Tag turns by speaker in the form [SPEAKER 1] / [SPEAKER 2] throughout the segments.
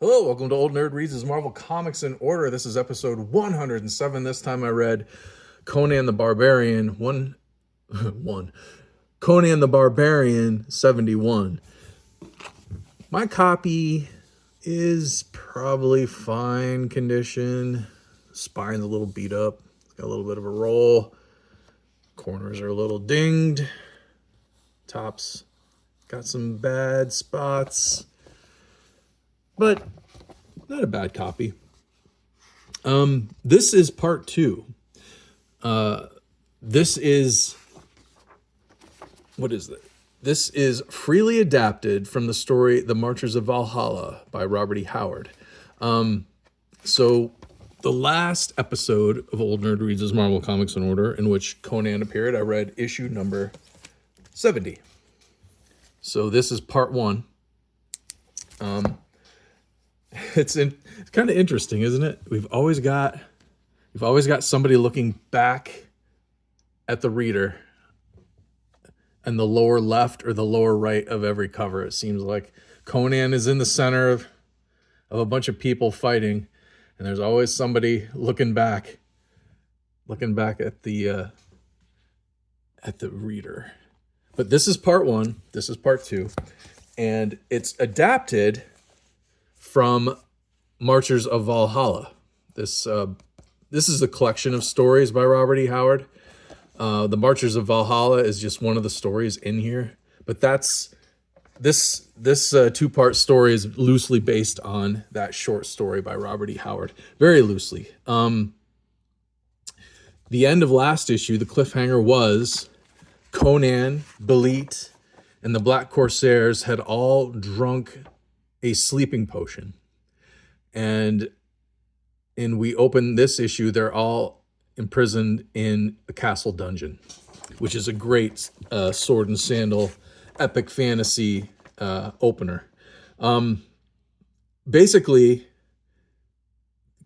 [SPEAKER 1] Hello, welcome to Old Nerd Reads his Marvel Comics in Order. This is episode 107. This time I read Conan the Barbarian one. Conan the Barbarian 71. My copy is probably fine condition. Spine's a little beat up. It's got a little bit of a roll. Corners are a little dinged. Top's got some bad spots. But not a bad copy. This is part two. This is This is freely adapted from the story The Marchers of Valhalla by Robert E. Howard. So the last episode of Old Nerd Reads his Marvel Comics in Order, in which Conan appeared, I read issue number 70. So this is part one. It's kind of interesting, isn't it? We've always got somebody looking back at the reader and the lower left or the lower right of every cover. It seems like Conan is in the center of a bunch of people fighting, and there's always somebody looking back at the reader. But this is part one. This is part two, and it's adapted from Marchers of Valhalla. This is a collection of stories by Robert E. Howard. The Marchers of Valhalla is just one of the stories in here, but this two-part story is loosely based on that short story by Robert E. Howard, very loosely. The end of last issue, the cliffhanger was Conan, Belit, and the Black Corsairs had all drunk a sleeping potion, and we open this issue, they're all imprisoned in a castle dungeon, which is a great sword and sandal epic fantasy opener. Basically,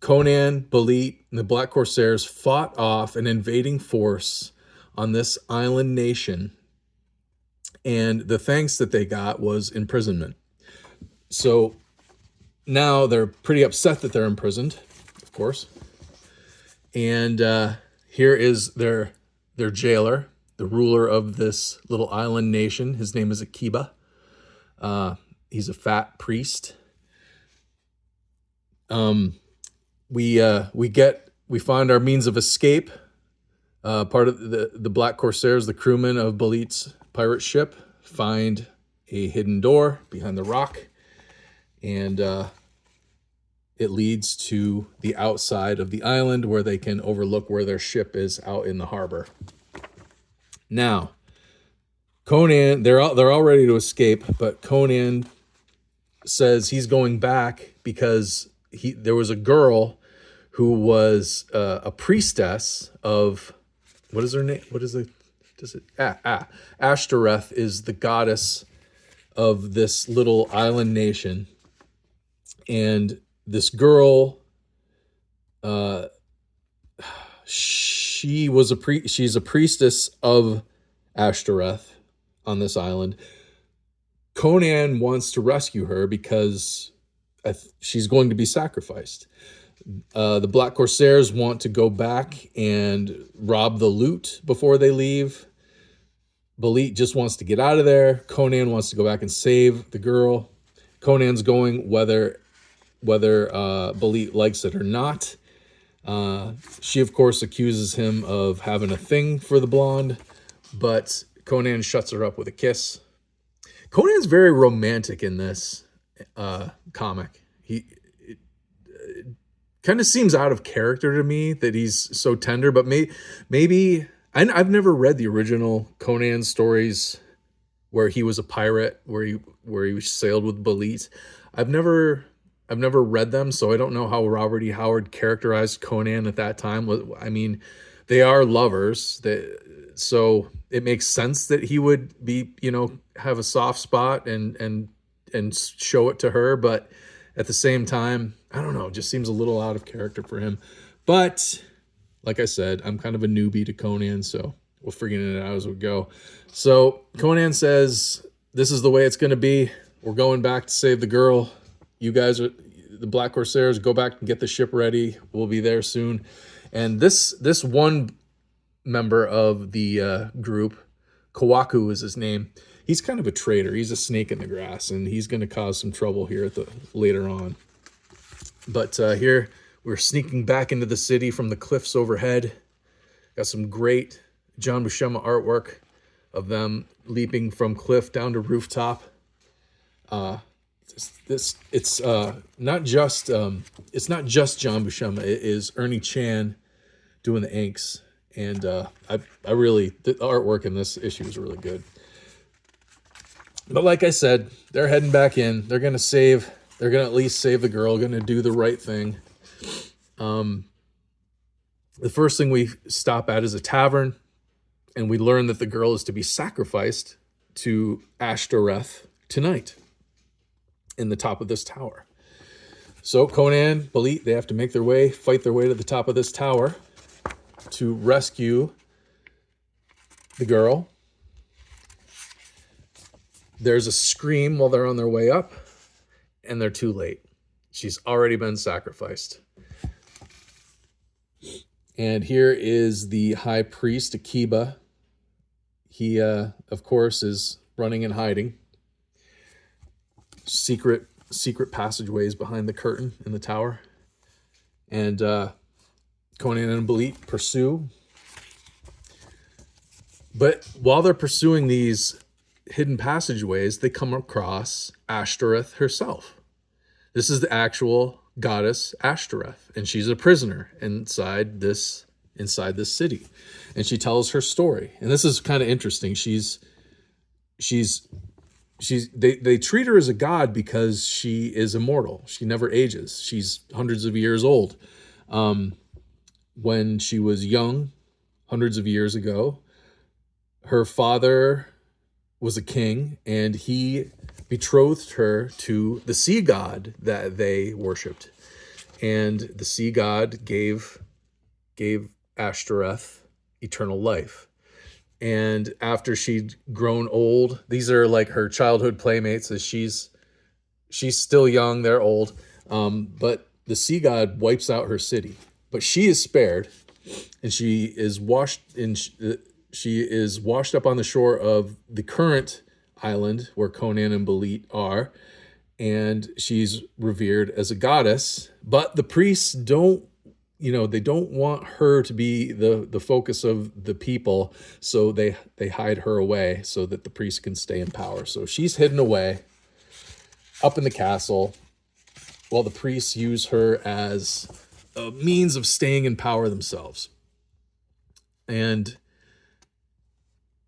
[SPEAKER 1] Conan, Belit, and the Black Corsairs fought off an invading force on this island nation, and the thanks that they got was imprisonment. So now they're pretty upset that they're imprisoned, of course. And here is their jailer, the ruler of this little island nation. His name is Akiba. He's a fat priest. We find our means of escape. Part of the Black Corsairs, the crewmen of Belit's pirate ship, find a hidden door behind the rock. And it leads to the outside of the island where they can overlook where their ship is out in the harbor. Now, Conan, they're all ready to escape, but Conan says he's going back because there was a girl who was a priestess of, what is her name? What is it? Ashtoreth is the goddess of this little island nation. And this girl, she's a priestess of Ashtoreth on this island. Conan wants to rescue her because she's going to be sacrificed. The Black Corsairs want to go back and rob the loot before they leave. Belit just wants to get out of there. Conan wants to go back and save the girl. Conan's going whether Belit likes it or not. She, of course, accuses him of having a thing for the blonde, but Conan shuts her up with a kiss. Conan's very romantic in this comic. It kind of seems out of character to me that he's so tender, but maybe I've never read the original Conan stories where he was a pirate, where he sailed with Belit. I've never read them, so I don't know how Robert E. Howard characterized Conan at that time. I mean, they are lovers, so it makes sense that he would be, have a soft spot and show it to her. But at the same time, I don't know, it just seems a little out of character for him. But like I said, I'm kind of a newbie to Conan, so we'll figure it out as we go. So Conan says, "This is the way it's going to be. We're going back to save the girl. You guys are the Black Corsairs, go back and get the ship ready. We'll be there soon. And this one member of the group, Kawaku is his name. He's kind of a traitor. He's a snake in the grass, and he's going to cause some trouble here later on. But here we're sneaking back into the city from the cliffs overhead. Got some great John Buscema artwork of them leaping from cliff down to rooftop. It's not just John Buscema. It is Ernie Chan doing the inks, and I really, the artwork in this issue is really good. But like I said, they're heading back in. They're gonna at least save the girl. Gonna do the right thing. The first thing we stop at is a tavern, and we learn that the girl is to be sacrificed to Ashtoreth tonight in the top of this tower. So Conan, Belit, they have to fight their way to the top of this tower to rescue the girl. There's a scream while they're on their way up, and they're too late. She's already been sacrificed. And here is the high priest, Akiba. He, of course, is running and hiding. Secret passageways behind the curtain in the tower. And Conan and Belit pursue. But while they're pursuing these hidden passageways, they come across Ashtoreth herself. This is the actual goddess Ashtoreth, and she's a prisoner inside this city. And she tells her story. And this is kind of interesting. They treat her as a god because she is immortal. She never ages. She's hundreds of years old. When she was young, hundreds of years ago, her father was a king, and he betrothed her to the sea god that they worshipped. And the sea god gave Ashtoreth eternal life. And after she'd grown old, these are like her childhood playmates, as she's still young, they're old. But the sea god wipes out her city. But she is spared, and she is washed up on the shore of the current island where Conan and Belit are, and she's revered as a goddess. But the priests don't want her to be the focus of the people, so they hide her away so that the priests can stay in power. So she's hidden away up in the castle while the priests use her as a means of staying in power themselves. And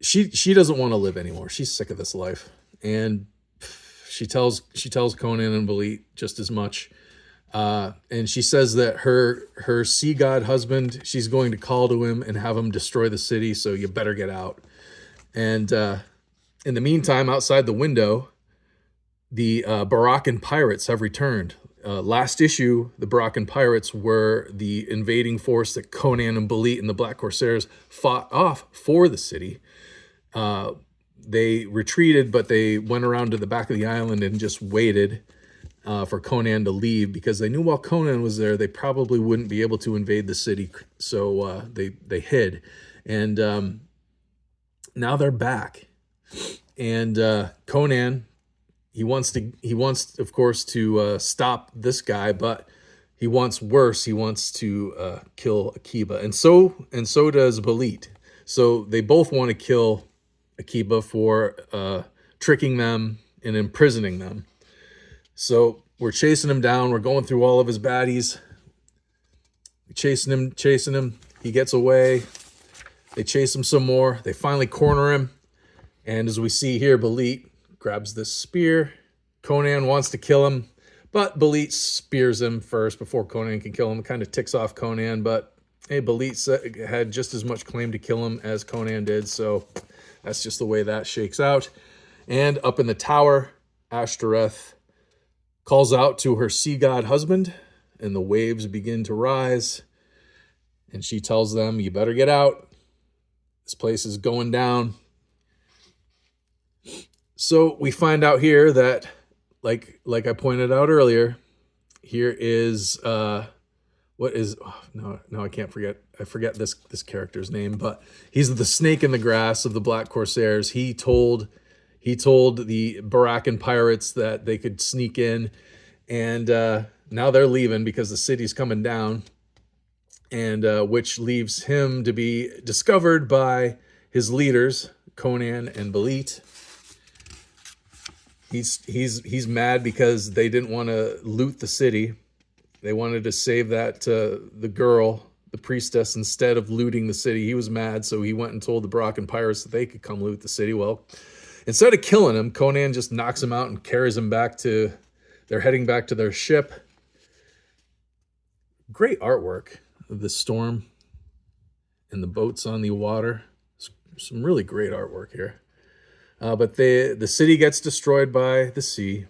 [SPEAKER 1] she doesn't want to live anymore. She's sick of this life. And she tells Conan and Belit just as much. And she says that her sea god husband, she's going to call to him and have him destroy the city, so you better get out. And in the meantime, outside the window, the Barachan pirates have returned. Last issue, the Barachan pirates were the invading force that Conan and Belit and the Black Corsairs fought off for the city. They retreated, but they went around to the back of the island and just waited for Conan to leave, because they knew while Conan was there, they probably wouldn't be able to invade the city. So they hid. And now they're back. And Conan, he wants, of course, to stop this guy, but he wants worse. He wants to kill Akiba. And so does Belit. So they both want to kill Akiba for tricking them and imprisoning them. So we're chasing him down. We're going through all of his baddies. Chasing him. He gets away. They chase him some more. They finally corner him. And as we see here, Belit grabs this spear. Conan wants to kill him, but Belit spears him first before Conan can kill him. It kind of ticks off Conan, but hey, Belit had just as much claim to kill him as Conan did, so that's just the way that shakes out. And up in the tower, Ashtoreth calls out to her sea god husband, and the waves begin to rise. And she tells them, you better get out. This place is going down. So we find out here that, like I pointed out earlier, Here is what is no, I can't forget. I forget this character's name, but he's the snake in the grass of the Black Corsairs. He told the Baraccan pirates that they could sneak in, and now they're leaving because the city's coming down, and which leaves him to be discovered by his leaders, Conan and Belit. He's mad because they didn't want to loot the city. They wanted to save that to the girl, the priestess, instead of looting the city. He was mad, so he went and told the Baraccan pirates that they could come loot the city. Well, instead of killing him, Conan just knocks him out and carries him back to... They're heading back to their ship. Great artwork of the storm and the boats on the water. Some really great artwork here. But the city gets destroyed by the sea.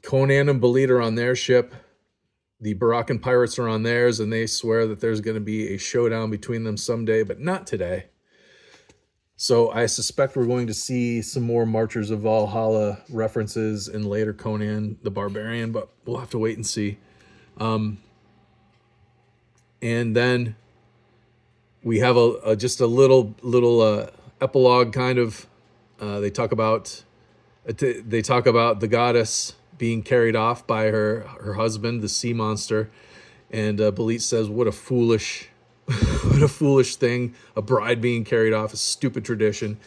[SPEAKER 1] Conan and Belit are on their ship. The Baraccan pirates are on theirs, and they swear that there's going to be a showdown between them someday, but not today. So I suspect we're going to see some more Marchers of Valhalla references in later Conan the Barbarian, but we'll have to wait and see. And then we have just a little epilogue kind of. They talk about the goddess being carried off by her husband, the sea monster, and Belit says, "What a foolish." What a foolish thing, a bride being carried off, a stupid tradition.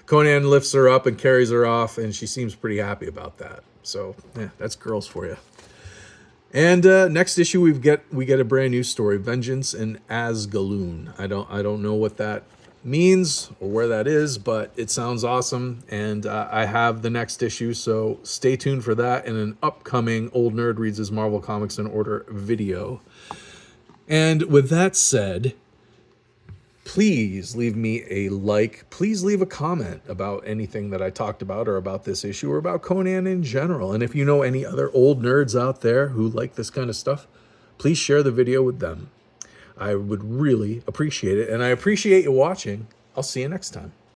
[SPEAKER 1] Conan lifts her up and carries her off, and she seems pretty happy about that. So, yeah, that's girls for you. And next issue, we get a brand new story, Vengeance in Asgaloon. I don't know what that means or where that is, but it sounds awesome, and I have the next issue, so stay tuned for that in an upcoming Old Nerd Reads His Marvel Comics in Order video. And with that said, please leave me a like. Please leave a comment about anything that I talked about or about this issue or about Conan in general. And if you know any other old nerds out there who like this kind of stuff, please share the video with them. I would really appreciate it. And I appreciate you watching. I'll see you next time.